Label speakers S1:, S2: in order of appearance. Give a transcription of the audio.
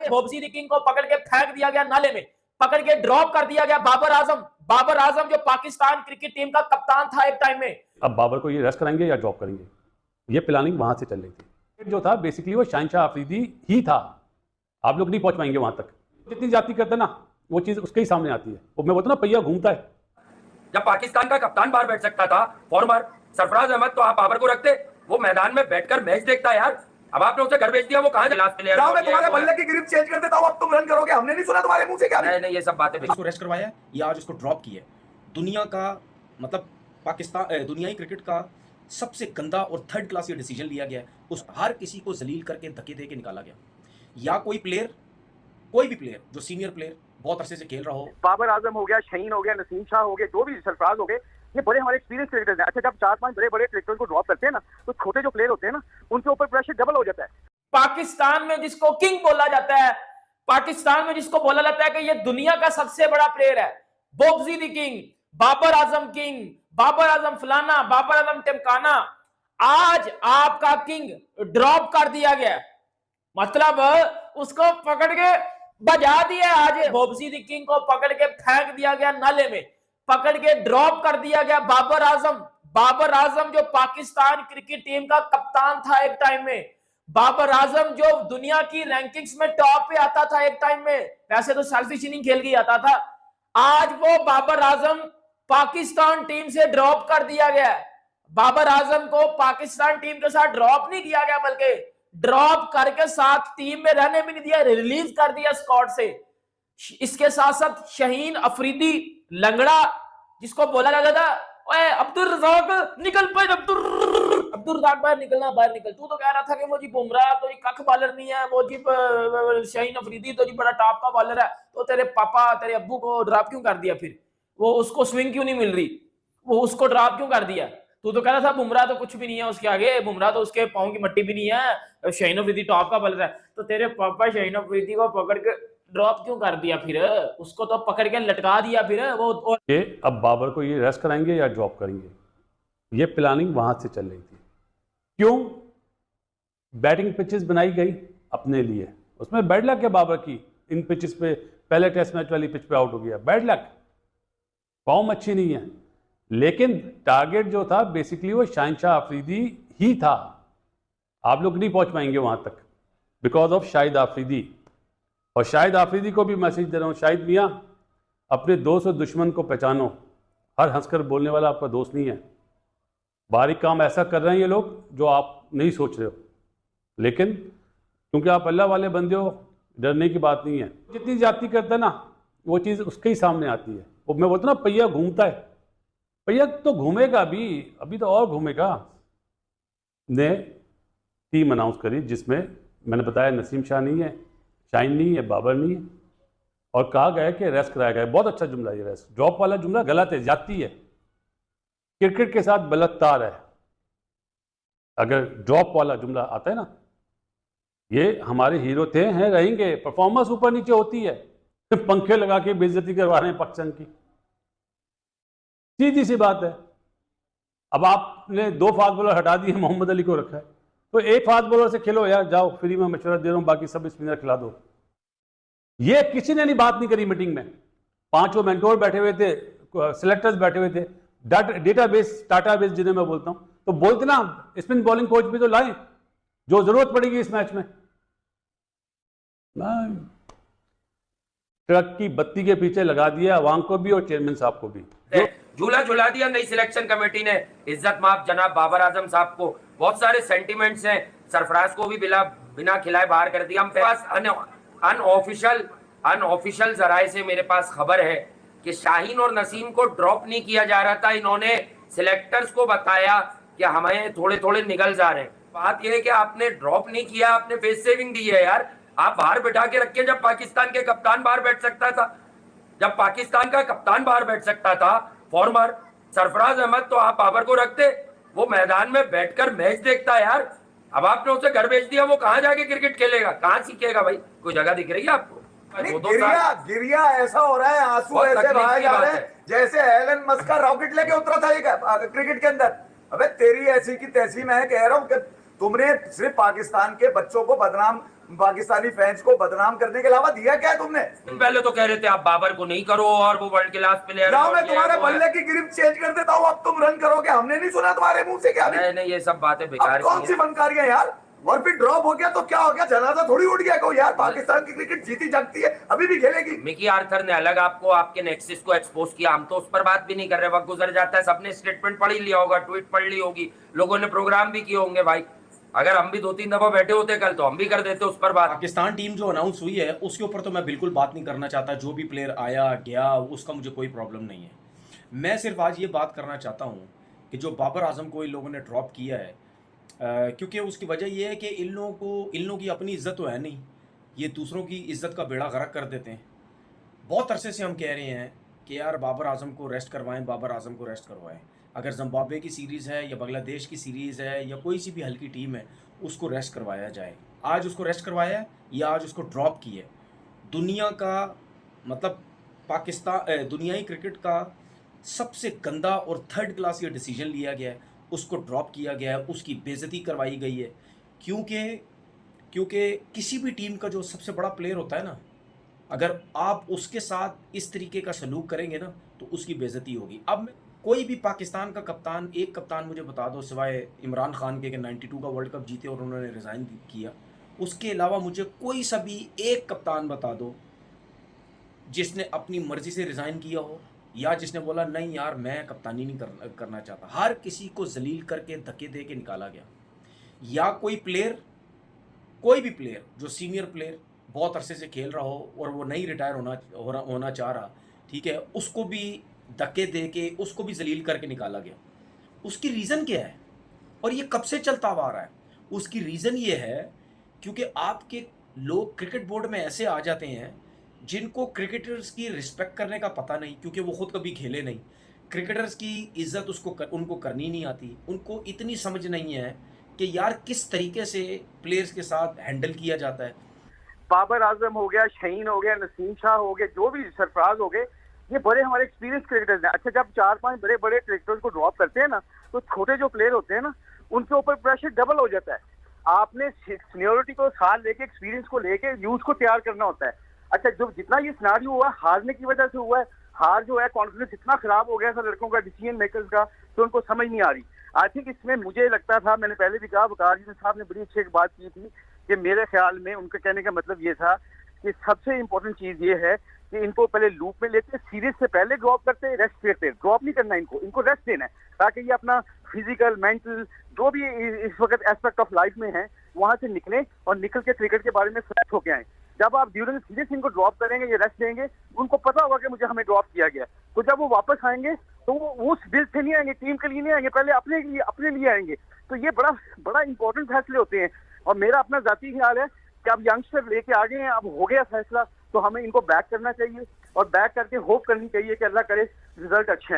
S1: बोबसी the king को पकड़ के फेंक दिया गया नाले में, पकड़ के ड्रॉप कर दिया गया बाबर आजम जो पाकिस्तान क्रिकेट टीम का कप्तान था एक टाइम में।
S2: अब बाबर को ये रेस्ट कराएंगे या ड्रॉप करेंगे, ये प्लानिंग वहां से चल रही थी। जो था बेसिकली वो शहनशाह अफरीदी ही था। आप लोग नहीं पहुंच पाएंगे वहां तक। जितनी जाति करते ना वो चीज उसके ही सामने आती है। वो मैं बोलता ना पहिया घूमता है।
S3: जब पाकिस्तान का कप्तान बाहर बैठ सकता था फॉर्मर सरफराज अहमद, तो आप बाबर को रखते, वो मैदान में बैठकर मैच देखता है यार। अब आपने उसे घर भेज दिया, वो कहां
S4: तुम्हारे बल्ले की ग्रिप चेंज कर देता हूं, अब तुम रन करोगे। हमने नहीं सुना तुम्हारे मुंह से क्या?
S3: नहीं ये सब बातें।
S5: इसको रेस्ट करवाया या आज उसको ड्रॉप किया। दुनिया का मतलब पाकिस्तान दुनियाई क्रिकेट का सबसे गंदा और थर्ड क्लास ये डिसीजन लिया गया। उस हर किसी को जलील करके धक्के दे के निकाला गया। या कोई प्लेयर, कोई भी प्लेयर जो सीनियर प्लेयर बहुत अरसे से खेल रहा हो,
S6: बाबर आजम हो गया, शहीन हो गया, नसीम शाह हो गए, जो भी सरफराज हो गए, ये बड़े हमारे एक्सपीरियंस क्रिकेटर्स हैं। अच्छा, जब 4-5 बड़े क्रिकेटर्स को ड्रॉप करते हैं ना, तो छोटे जो प्लेयर होते हैं ना, उनके ऊपर प्रेशर डबल हो जाता है।
S1: पाकिस्तान में जिसको किंग बोला जाता है, पाकिस्तान में जिसको बोला जाता है कि ये दुनिया का सबसे बड़ा प्लेयर है, बोबसी द किंग, बाबर आजम फलाना, बाबर आजम टिमकाना, आज आपका किंग ड्रॉप कर दिया गया। मतलब उसको पकड़ के बजा दिया। आज बोबसी द किंग को पकड़ के फेंक दिया गया नाले में, पकड़ के ड्रॉप कर दिया गया बाबर आजम जो पाकिस्तान क्रिकेट टीम का कप्तान था एक टाइम में, बाबर आजम जो दुनिया की रैंकिंग्स में टॉप पे आता था एक टाइम में, वैसे तो सेल्फिश इनिंग खेल के आता था। आज वो बाबर आजम पाकिस्तान टीम से ड्रॉप कर दिया गया। बाबर आजम को पाकिस्तान टीम के साथ ड्रॉप नहीं किया गया, बल्कि ड्रॉप करके साथ टीम में रहने भी नहीं दिया, रिलीज कर दिया स्क्वाड से। इसके साथ साथ शहीन अफरीदी लंगड़ा, जिसको बोला जाता था ओए अब्दुल रज़ाक निकल भाई, अब्दुल रज़ाक बाहर निकल। तू तो कह रहा था कि वो जी बुमराह तो जी कख बॉलर नहीं है, वो जी शहीन अफरीदी तो जी बड़ा टॉप का बॉलर है, तो तेरे पापा तेरे अब्बू को ड्रॉप क्यों कर दिया? फिर वो उसको स्विंग क्यों नहीं मिल रही, वो उसको ड्रॉप क्यों कर दिया? तू तो कह रहा था बुमराह तो कुछ भी नहीं है उसके आगे, बुमराह तो उसके पाँव की मट्टी भी नहीं है, शहीन अफरीदी टॉप का बॉलर है, तो तेरे पापा शहीन अफरीदी को पकड़ के ड्रॉप क्यों कर दिया? फिर उसको तो पकड़ के लटका दिया। फिर वो
S2: ये अब बाबर को ये रेस्ट कराएंगे या ड्रॉप करेंगे, ये प्लानिंग वहां से चल रही थी। क्यों? बैटिंग पिचेस बनाई गई अपने लिए, उसमें बैड लक है बाबर की। इन पिचेस पे पहले टेस्ट मैच वाली पिच पे आउट हो गया, बैड लक, फॉर्म अच्छी नहीं है। लेकिन टारगेट जो था बेसिकली वो शहनशाह अफरीदी ही था। आप लोग नहीं पहुंच पाएंगे वहां तक बिकॉज ऑफ शाहिद आफरीदी। और शाहिद आफरीदी को भी मैसेज दे रहा हूँ, शाहिद मियाँ अपने दोस्त और दुश्मन को पहचानो। हर हंसकर बोलने वाला आपका दोस्त नहीं है। बारीक काम ऐसा कर रहे हैं ये लोग जो आप नहीं सोच रहे हो, लेकिन क्योंकि आप अल्लाह वाले बंदे हो, डरने की बात नहीं है। जितनी जाति करता है ना वो चीज़ उसके ही सामने आती है। वो मैं बोलता ना पहिया घूमता है, पहिया तो घूमेगा अभी तो और घूमेगा। ने टीम अनाउंस करी जिसमें मैंने बताया नसीम शाह नहीं है, शाहीन नहीं है, बाबर नहीं है, और कहा गया कि रेस्ट कराया गया। बहुत अच्छा जुमला ये रेस्ट, ड्रॉप वाला जुमला गलत है, जाती है, क्रिकेट के साथ बलात्कार है। अगर ड्रॉप वाला जुमला आता है ना, ये हमारे हीरो थे, हैं, रहेंगे। परफॉर्मेंस ऊपर नीचे होती है, पंखे लगा के बेइज्जती करवा रहे हैं पाकिस्तान की, सीधी सी बात है। अब आपने 2 फास्ट बॉलर हटा दिए, मोहम्मद अली को रखा है, तो एक फास्ट बॉलर से खेलो यार, जाओ, फ्री में मशवरा दे रहा हूं, बाकी सब स्पिनर खिला दो। ये किसी ने नहीं बात नहीं करी मीटिंग में। 5 मेंटोर बैठे हुए थे, सिलेक्टर्स बैठे हुए थे, डेटाबेस टाटाबेस जिन्हें मैं बोलता हूं, तो बोलते ना स्पिन बॉलिंग कोच भी तो लाएं जो जरूरत पड़ेगी इस मैच में। ट्रक की बत्ती के पीछे लगा दिया अवाम को भी और चेयरमैन साहब को भी।
S3: झूला झुला दिया नई सिलेक्शन कमेटी ने इज्जत माफ जनाब बाबर आजम साहब को। बहुत सारे सेंटिमेंट्स हैं, सरफराज को भी बिना खिलाए बाहर कर दिया। मेरे पास अनऑफिशियल जराए से मेरे पास खबर है कि शाहीन और नसीम को ड्रॉप नहीं किया जा रहा था। इन्होंने सिलेक्टर्स को बताया कि हमें थोड़े थोड़े निकल जा रहे हैं। बात यह है कि आपने ड्रॉप नहीं किया, आपने फेस सेविंग दी है यार। आप बाहर बैठा के रखे, जब पाकिस्तान के कप्तान बाहर बैठ सकता था, जब पाकिस्तान का कप्तान बाहर बैठ सकता था फॉर्मर सरफराज अहमद, तो आप बाबर को रखते, वो मैदान में बैठकर मैच देखता है यार। अब आपने उसे घर भेज दिया, वो कहां जाके क्रिकेट खेलेगा, कहां सीखेगा भाई? कोई जगह दिख रही है आपको?
S4: गिरिया ऐसा हो रहा है, आंसू ऐसे बहाए जा रहे हैं जैसे एलन मस्क का रॉकेट लेके उतरा था ये क्रिकेट के अंदर। अबे तेरी ऐसी की तैसी मैं कह रहा हूँ कि तुमने सिर्फ पाकिस्तान के बच्चों को बदनाम पाकिस्तानी फैंस को बदनाम करने के अलावा दिया क्या है तुमने?
S3: तुम पहले तो कह रहे थे आप बाबर को नहीं करो और वो वर्ल्ड क्लास प्लेयर
S4: जाओ, मैं तुम्हारे बल्ले की ग्रिप चेंज कर देता हूँ, अब तुम रन करोगे। हमने नहीं सुना तुम्हारे मुंह से क्या?
S3: नहीं नहीं, ये सब बातें
S4: अब
S3: बेकार
S4: कौन
S3: की
S4: सी
S3: हैं।
S4: फनकारियां यार? और फिर ड्रॉप हो गया तो क्या हो गया? जनाजा थोड़ी उठ गया को यार। पाकिस्तान की क्रिकेट जीती जागती है, अभी भी खेलेगी।
S3: मिकी आर्थर ने अलग आपको आपके नेक्सिस को एक्सपोज किया, हम तो उस पर बात भी नहीं कर रहे। वक्त गुजर जाता है, सबने स्टेटमेंट पढ़ ही लिया होगा, ट्वीट पढ़ ली होगी, लोगों ने प्रोग्राम भी किए होंगे। भाई अगर हम भी 2-3 दफा बैठे होते कल तो हम भी कर देते उस पर बात।
S5: पाकिस्तान टीम जो अनाउंस हुई है उसके ऊपर तो मैं बिल्कुल बात नहीं करना चाहता। जो भी प्लेयर आया गया उसका मुझे कोई प्रॉब्लम नहीं है। मैं सिर्फ आज ये बात करना चाहता हूँ कि जो बाबर आजम को इन लोगों ने ड्रॉप किया है, क्योंकि उसकी वजह यह है कि इन लोगों की अपनी इज्जत तो है नहीं, ये दूसरों की इज्जत का बेड़ा गर्क कर देते हैं। बहुत अरसे से हम कह रहे हैं कि यार बाबर आजम को रेस्ट करवाएं, बाबर आजम को रेस्ट करवाएं। अगर जिम्बाब्वे की सीरीज़ है या बांग्लादेश की सीरीज़ है या कोई सी भी हल्की टीम है, उसको रेस्ट करवाया जाए। आज उसको रेस्ट करवाया है या आज उसको ड्रॉप किया है। दुनिया का मतलब दुनियाई क्रिकेट का सबसे गंदा और थर्ड क्लास ये डिसीजन लिया गया है, उसको ड्रॉप किया गया है, उसकी बेइज्जती करवाई गई है। क्योंकि किसी भी टीम का जो सबसे बड़ा प्लेयर होता है ना, अगर आप उसके साथ इस तरीके का सलूक करेंगे ना तो उसकी बेइज्जती होगी। अब कोई भी पाकिस्तान का कप्तान, एक कप्तान मुझे बता दो सिवाय इमरान खान के 92 का वर्ल्ड कप जीते और उन्होंने रिज़ाइन किया, उसके अलावा मुझे कोई सा भी एक कप्तान बता दो जिसने अपनी मर्जी से रिज़ाइन किया हो या जिसने बोला नहीं यार मैं कप्तानी नहीं करना चाहता। हर किसी को जलील करके धक्के दे के निकाला गया। या कोई भी प्लेयर जो सीनियर प्लेयर बहुत अरसे से खेल रहा हो और वो नहीं रिटायर होना चाह रहा, ठीक है, उसको भी धक्के दे के उसको भी जलील करके निकाला गया। उसकी रीज़न क्या है और ये कब से चलता आ रहा है? उसकी रीज़न ये है क्योंकि आपके लोग क्रिकेट बोर्ड में ऐसे आ जाते हैं जिनको क्रिकेटर्स की रिस्पेक्ट करने का पता नहीं, क्योंकि वो खुद कभी खेले नहीं। क्रिकेटर्स की इज्जत उनको करनी नहीं आती। उनको इतनी समझ नहीं है कि यार किस तरीके से प्लेयर्स के साथ हैंडल किया जाता है।
S6: बाबर आजम हो गया, शहीन हो गया, नसीम शाह हो गए, जो भी सरफराज हो गए, ये बड़े हमारे एक्सपीरियंस क्रिकेटर्स हैं। अच्छा, जब 4-5 बड़े बड़े क्रिकेटर्स को ड्रॉप करते हैं ना, तो छोटे जो प्लेयर होते हैं ना, उनके ऊपर प्रेशर डबल हो जाता है। आपने सीनियरिटी को साथ लेके, एक्सपीरियंस को लेके यूथ को तैयार करना होता है। अच्छा, जो जितना ये सिनारियो हुआ हारने की वजह से हुआ है, हार जो है कॉन्फिडेंस इतना खराब हो गया था लड़कों का, डिसीजन मेकर्स का, तो उनको समझ नहीं आ रही। आई थिंक इसमें मुझे लगता था, मैंने पहले भी कहा, वकार साहब ने बड़ी अच्छी एक बात की थी कि मेरे ख्याल में उनके कहने का मतलब ये था कि सबसे इंपॉर्टेंट चीज ये है कि इनको पहले लूप में लेते, सीरीज से पहले ड्रॉप करते, रेस्ट करते। ड्रॉप नहीं करना इनको रेस्ट देना है, ताकि ये अपना फिजिकल, मेंटल जो भी इस वक्त एस्पेक्ट ऑफ लाइफ में है वहां से निकले और निकल के क्रिकेट के बारे में फ्रेश होके आए। जब आप ड्यूरिंग सीरीज इनको ड्रॉप करेंगे, ये रेस्ट देंगे, उनको पता होगा कि हमें ड्रॉप किया गया, तो जब वो वापस आएंगे तो वो उस दिल से नहीं आएंगे, टीम के लिए नहीं आएंगे, पहले अपने लिए आएंगे। तो ये बड़ा इंपॉर्टेंट फैसले होते हैं। और मेरा अपना जाती ख्याल है कि अब यंगस्टर लेके आ गए हैं, अब हो गया फैसला, तो हमें इनको बैक करना चाहिए और बैक करके होप करनी चाहिए कि अल्लाह करे रिजल्ट अच्छे आए।